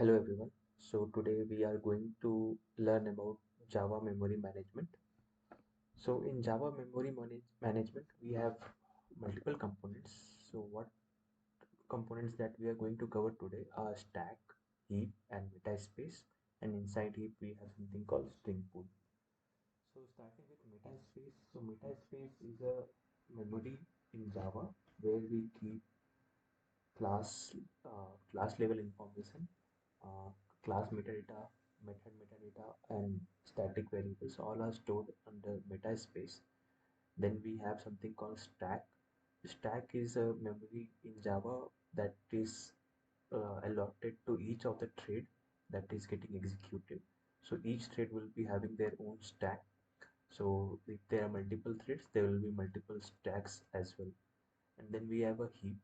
Hello everyone. So today we are going to learn about Java memory management. So in Java management, we have multiple components. So what components that we are going to cover today are stack, heap, and metaspace. And inside heap, we have something called string pool. So starting with metaspace. So metaspace is a memory in Java where we keep class class level information, uh, class metadata, method metadata, and static variables all are stored under metaspace. Then we have something called stack. Stack is a memory in Java that is allotted to each of the thread that is getting executed. So each thread will be having their own stack. So if there are multiple threads, there will be multiple stacks as well. And then we have a heap.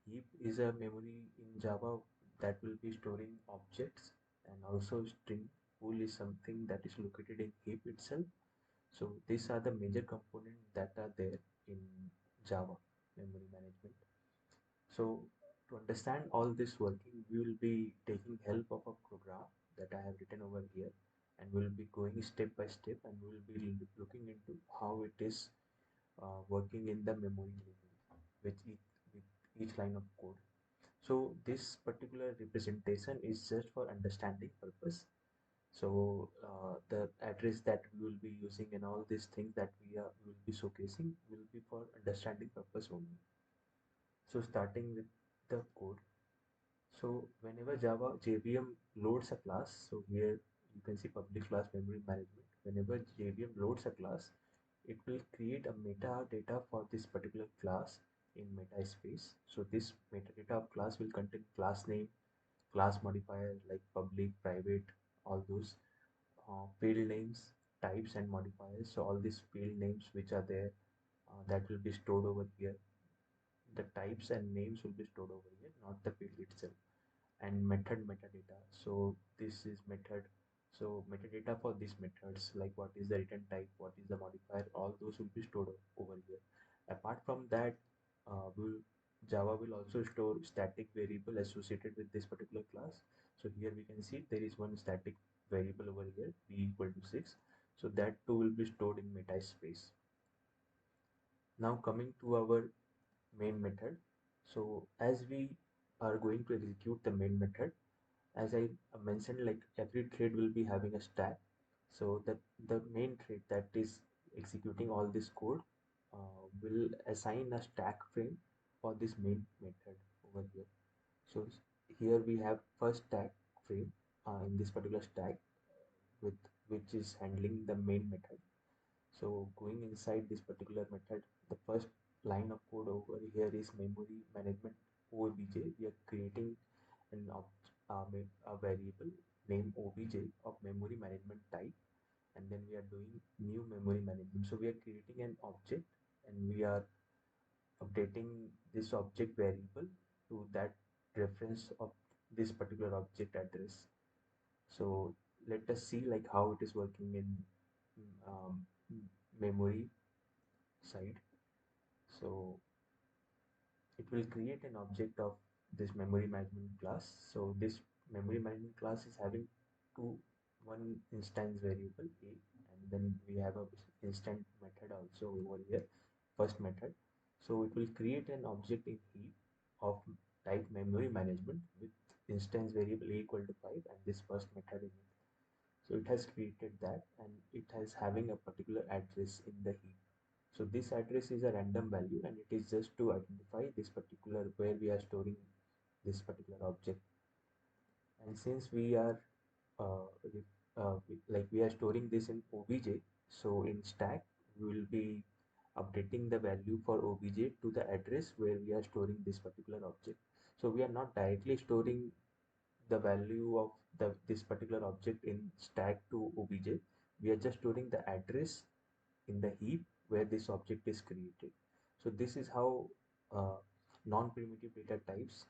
Heap is a memory in Java that will be storing objects, and also string pool is something that is located in heap itself. So these are the major components that are there in Java memory management. So to understand all this working, we will be taking help of a program that I have written over here, and we'll be going step by step, and we'll be looking into how it is working in the memory level with each line of code. So this particular representation is just for understanding purpose. So the address that we will be using and all these things that we will be showcasing will be for understanding purpose only. So starting with the code. So whenever Java JVM loads a class, so here you can see public class memory management. Whenever JVM loads a class, it will create a metadata for this particular class in metaspace. So this metadata of class will contain class name, class modifier like public, private, all those field names, types and modifiers. So all these field names which are there, that will be stored over here. The types and names will be stored over here, not the field itself. And method metadata. So this is method. So metadata for these methods, like what is the return type, what is the modifier, all those will be stored over here. Apart from that, Java will also store static variable associated with this particular class. So here we can see there is one static variable over here, b equal to 6. So that too will be stored in metaspace. Now coming to our main method. So as we are going to execute the main method, as I mentioned, like every thread will be having a stack. So that the main thread that is executing all this code will assign a stack frame for this main method over here. So here we have first stack frame in this particular stack with which is handling the main method. So going inside this particular method, the first line of code over here is memory management OBJ. We are creating an a variable named OBJ of memory management type, and then we are doing new memory management. So we are creating an object, and we are updating this object variable to that reference of this particular object address. So let us see like how it is working in um, memory side. So it will create an object of this memory management class. So this memory management class is having one instance variable a, and then we have a instant method also over here, first method. So it will create an object in heap of type memory management with instance variable a equal to 5 and this first method in it. So it has created that, and it has having a particular address in the heap. So this address is a random value, and it is just to identify this particular where we are storing this particular object. And since we are like we are storing this in obj, so in stack we will be updating the value for obj to the address where we are storing this particular object. So we are not directly storing the value of this particular object in stack to obj. We are just storing the address in the heap where this object is created. So this is how non-primitive data types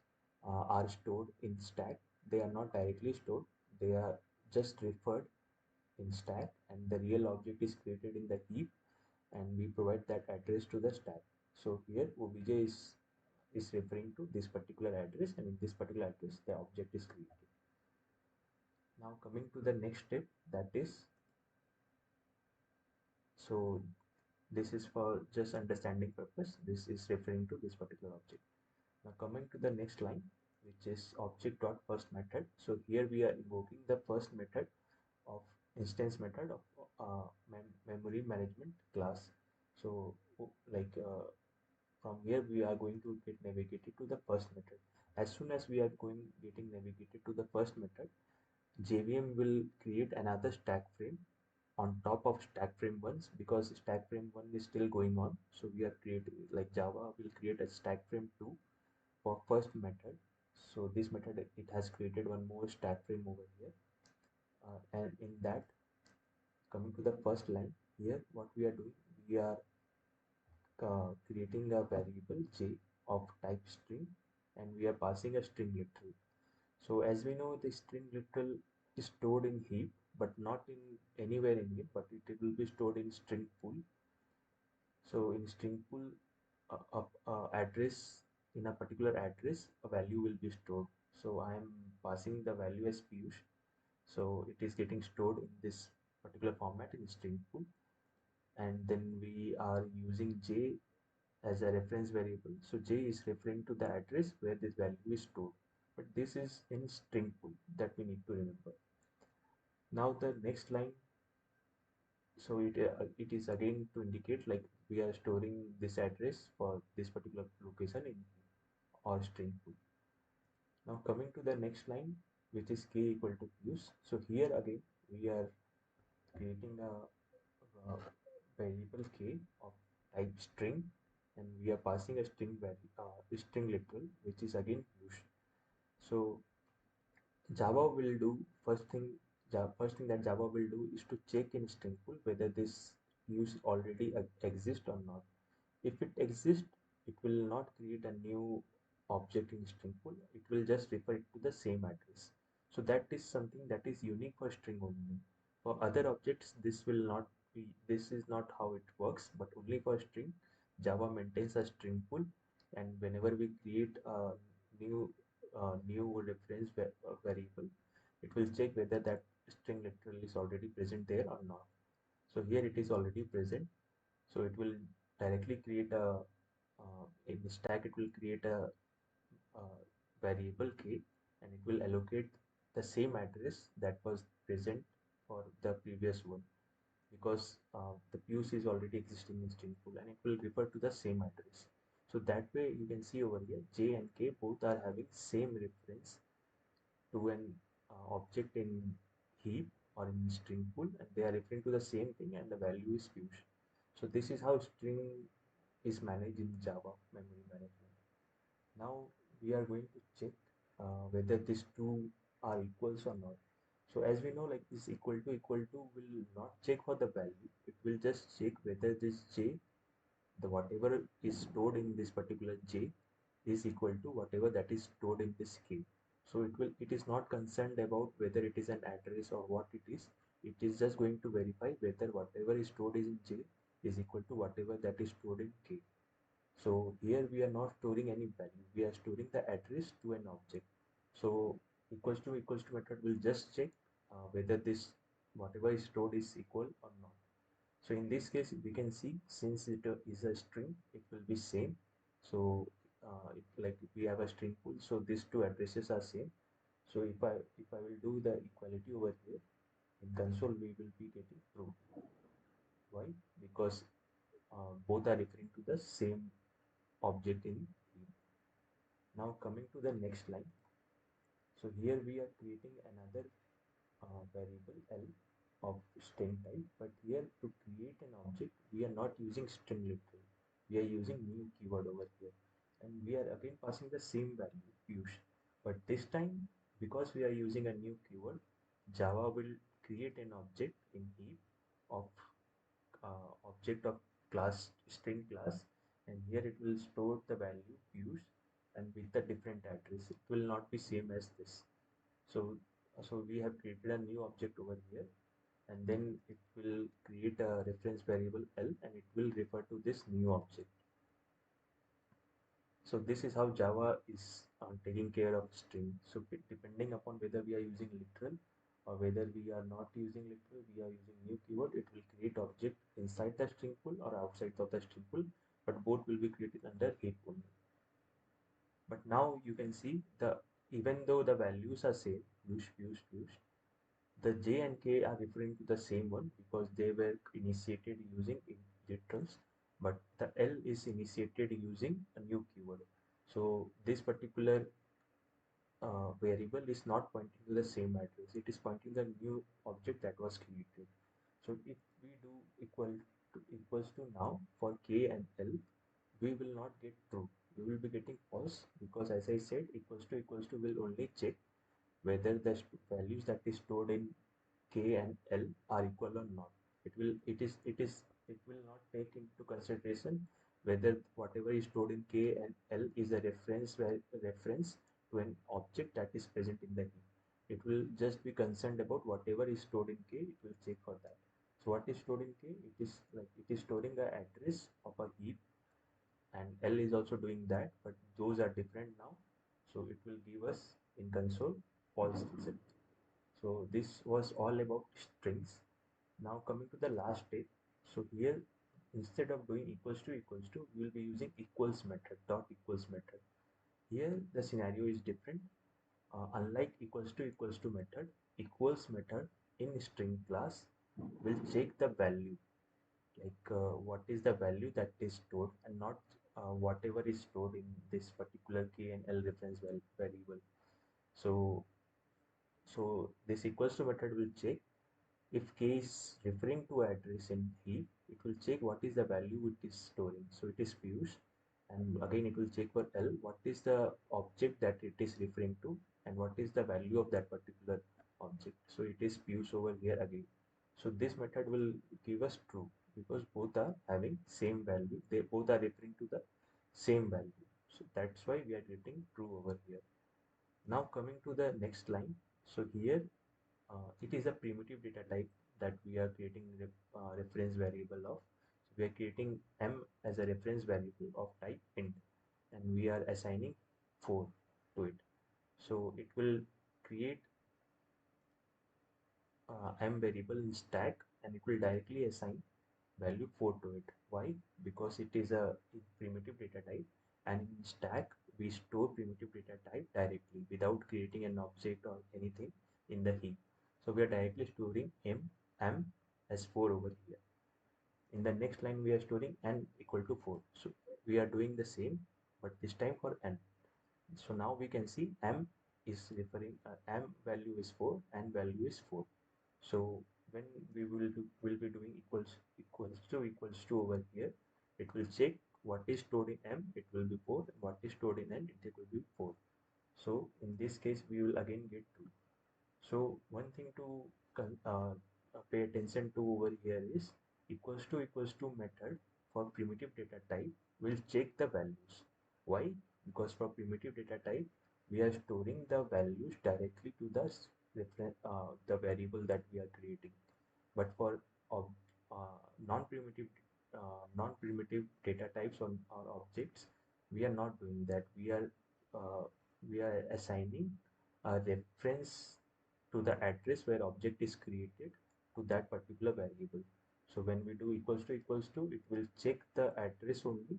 are stored in stack. They are not directly stored, they are just referred in stack, and the real object is created in the heap, and we provide that address to the stack. So here obj is referring to this particular address, and in this particular address the object is created. Now coming to the next step, that is, so this is for just understanding purpose. This is referring to this particular object. Now coming to the next line, which is object dot first method. So here we are invoking the first method of instance method of memory management class. So from here we are going to get navigated to the first method. As soon as we are getting navigated to the first method, JVM will create another stack frame on top of stack frame ones, because stack frame one is still going on. So we are creating, like Java will create a stack frame 2 for first method. So this method, it has created one more stack frame over here, and in that, coming to the first line here, what we are doing, we are creating a variable j of type string, and we are passing a string literal. So as we know, the string literal is stored in heap, but not in anywhere in heap, but it will be stored in string pool. So in string pool, address, in a particular address, a value will be stored. So I am passing the value as Piyush. So it is getting stored in this particular format in string pool, and then we are using j as a reference variable. So j is referring to the address where this value is stored, but this is in string pool, that we need to remember. Now the next line, so it is again to indicate like we are storing this address for this particular location in our string pool. Now coming to the next line, which is k equal to use. So here again we are creating a variable k of type string, and we are passing a string value, string literal, which is again use. So Java will do first thing that Java will do is to check in string pool whether this use already exists or not. If it exists, it will not create a new object in string pool. It will just refer it to the same address. So that is something that is unique for string only. For other objects, this will not be. This is not how it works. But only for string, Java maintains a string pool, and whenever we create a new new reference variable, it will check whether that string literal is already present there or not. So here it is already present, so it will directly create a in the stack, it will create a variable k, and it will allocate the same address that was present for the previous one, because the Piyush is already existing in string pool, and it will refer to the same address. So that way you can see over here j and k both are having same reference to an object in heap or in string pool, and they are referring to the same thing, and the value is Piyush. So this is how string is managed in Java memory management. Now we are going to check whether these two are equals or not. So as we know, like this equal to will not check for the value. It will just check whether this j, the whatever is stored in this particular j, is equal to whatever that is stored in this k. So it is not concerned about whether it is an address or what it is. It is just going to verify whether whatever is stored in j is equal to whatever that is stored in k. So here we are not storing any value, we are storing the address to an object. So equals to method will just check whether this whatever is stored is equal or not. So in this case we can see, since it is a string, it will be same. So like we have a string pool, so these two addresses are same. So if I will do the equality over here in console, we will be getting true. Why? Because both are referring to the same object in heap. Now coming to the next line. So here we are creating another variable L of string type, but here to create an object, we are not using string literal. We are using new keyword over here, and we are again passing the same value use. But this time, because we are using a new keyword, Java will create an object in heap of object of class string class, and here it will store the value use, and with a different address. It will not be same as this. So we have created a new object over here, and then it will create a reference variable L, and it will refer to this new object. So this is how Java is taking care of string. So depending upon whether we are using literal or whether we are not using literal, we are using new keyword, it will create object inside the string pool or outside of the string pool, but both will be created under heap only. But now you can see the even though the values are same, the j and k are referring to the same one because they were initiated using literals, but the L is initiated using a new keyword. So this particular variable is not pointing to the same address, it is pointing the new object that was created. So if we do equals to now for k and L, we will not get true, we will be getting false, because as I said, equals to will only check whether the values that is stored in k and L are equal or not. It will not take into consideration whether whatever is stored in k and L is a reference to an object that is present in the heap. It will just be concerned about whatever is stored in k, it will check for that. So what is stored in k? It is storing the address of a heap, and L is also doing that, but those are different now. So it will give us in console false result. So this was all about strings. Now coming to the last step. So here, instead of doing equals to, we will be using equals method, dot equals method. Here the scenario is different. Unlike equals to method, equals method in string class will check the value, like what is the value that is stored, and not whatever is stored in this particular k and L reference variable. So this equals to method will check if k is referring to address in heap, it will check what is the value it is storing. So it is Piyush, and again it will check for L what is the object that it is referring to and what is the value of that particular object. So it is Piyush over here again. So this method will give us true because both are having same value. They both are referring to the same value. So that's why we are getting true over here. Now coming to the next line. So here it is a primitive data type that we are creating reference variable of. So we are creating m as a reference variable of type int, and we are assigning 4 to it. So it will create m variable in stack, and it will directly assign value 4 to it. Why? Because it is a primitive data type, and in stack we store primitive data type directly without creating an object or anything in the heap. So we are directly storing m as 4 over here. In the next line we are storing n equal to 4. So we are doing the same, but this time for n. So now we can see m is referring m value is 4 and value is 4. So when we will be doing equals to over here, it will check what is stored in m, it will be 4, and what is stored in n, it will be 4. So in this case we will again get 2. So one thing to pay attention to over here is equals to method for primitive data type will check the values. Why? Because for primitive data type we are storing the values directly to the variable that we are creating. But for uh, non-primitive non-primitive data types or objects, we are not doing that. We are assigning a reference to the address where object is created to that particular variable. So when we do equals to, it will check the address only,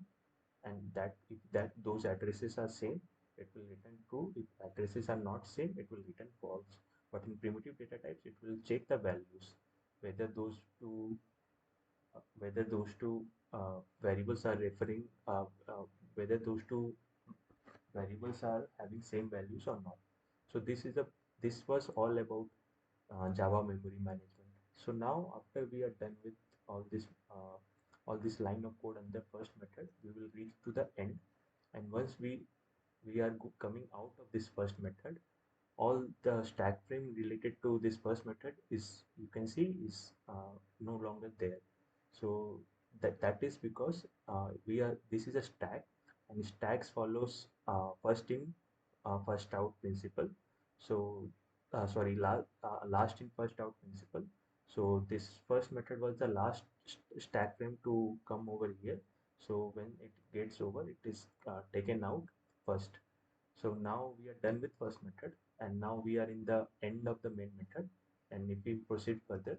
and that if that those addresses are same, it will return true. If addresses are not same, it will return false. But in primitive data types, it will check the values whether those two variables are referring whether those two variables are having same values or not. So this was all about Java memory management. So now after we are done with all this uh, all this line of code and the first method, we will reach to the end. And once we are coming out of this first method, all the stack frame related to this first method is, you can see, is no longer there. So that is because we are this is a stack, and stacks follows first in first out principle. So sorry, last in first out principle. So this first method was the last stack frame to come over here. So when it gets over, it is taken out first. So now we are done with first method, and now we are in the end of the main method. And if we proceed further,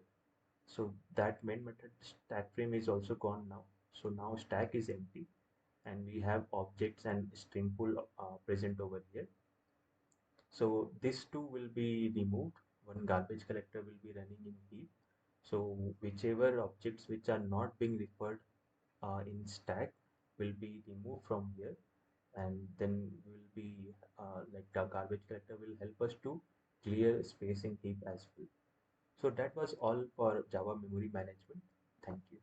so that main method stack frame is also gone now. So now stack is empty and we have objects and string pool present over here. So this two will be removed. One garbage collector will be running in heap. So whichever objects which are not being referred in stack will be removed from here, and then will be like the garbage collector will help us to clear space in heap as well. So that was all for Java memory management. Thank you.